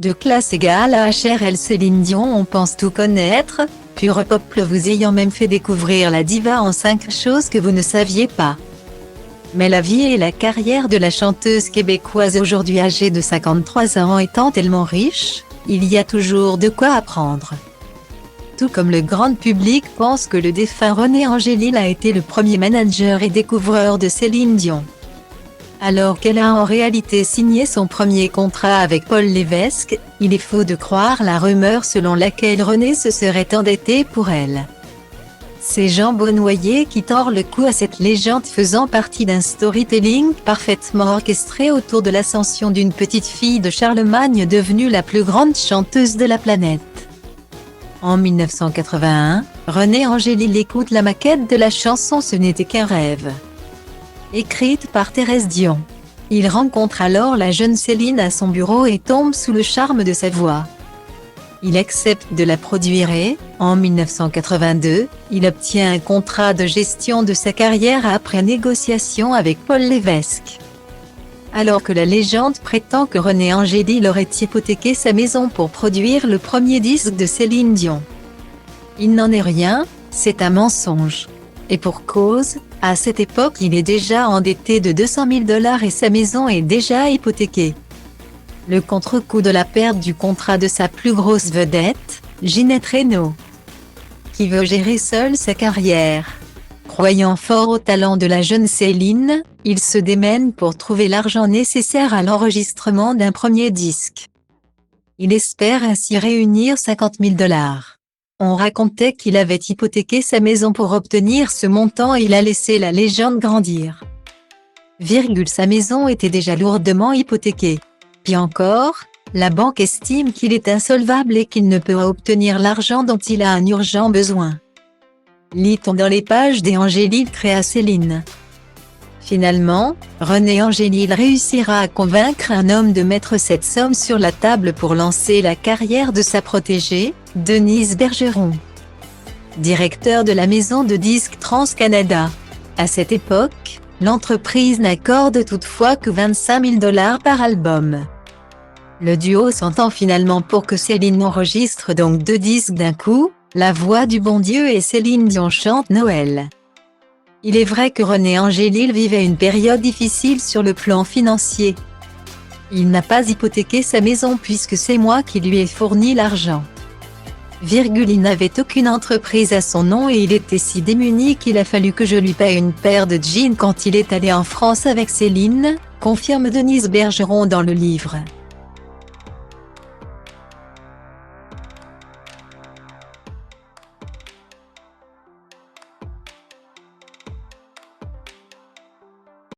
De classe égale à HRL Céline Dion, on pense tout connaître, pure pop vous ayant même fait découvrir la diva en 5 choses que vous ne saviez pas. Mais la vie et la carrière de la chanteuse québécoise aujourd'hui âgée de 53 ans étant tellement riche, il y a toujours de quoi apprendre. Tout comme le grand public pense que le défunt René Angélil a été le premier manager et découvreur de Céline Dion. Alors qu'elle a en réalité signé son premier contrat avec Paul Lévesque, il est faux de croire la rumeur selon laquelle René se serait endetté pour elle. C'est Jean Beaunoyer qui tord le cou à cette légende faisant partie d'un storytelling parfaitement orchestré autour de l'ascension d'une petite fille de Charlemagne devenue la plus grande chanteuse de la planète. En 1981, René Angélil écoute la maquette de la chanson Ce n'était qu'un rêve, écrite par Thérèse Dion. Il rencontre alors la jeune Céline à son bureau et tombe sous le charme de sa voix. Il accepte de la produire et, en 1982, il obtient un contrat de gestion de sa carrière après négociation avec Paul Lévesque. Alors que la légende prétend que René Angélil aurait hypothéqué sa maison pour produire le premier disque de Céline Dion. Il n'en est rien, c'est un mensonge. Et pour cause, à cette époque il est déjà endetté de 200 000 $ et sa maison est déjà hypothéquée. Le contre-coup de la perte du contrat de sa plus grosse vedette, Ginette Renault, qui veut gérer seule sa carrière. Croyant fort au talent de la jeune Céline, il se démène pour trouver l'argent nécessaire à l'enregistrement d'un premier disque. Il espère ainsi réunir 50 000 $. On racontait qu'il avait hypothéqué sa maison pour obtenir ce montant et il a laissé la légende grandir. Sa maison était déjà lourdement hypothéquée. Puis encore, la banque estime qu'il est insolvable et qu'il ne peut obtenir l'argent dont il a un urgent besoin. Lit-on dans les pages des Angélil créa Céline. Finalement, René Angélil réussira à convaincre un homme de mettre cette somme sur la table pour lancer la carrière de sa protégée, Denise Bergeron, directeur de la maison de disques Trans-Canada. À cette époque, l'entreprise n'accorde toutefois que 25 000 $ par album. Le duo s'entend finalement pour que Céline enregistre donc 2 disques d'un coup, La Voix du Bon Dieu et Céline Dion chante Noël. Il est vrai que René Angélil vivait une période difficile sur le plan financier. Il n'a pas hypothéqué sa maison puisque c'est moi qui lui ai fourni l'argent. Il n'avait aucune entreprise à son nom et il était si démuni qu'il a fallu que je lui paie une paire de jeans quand il est allé en France avec Céline, confirme Denise Bergeron dans le livre.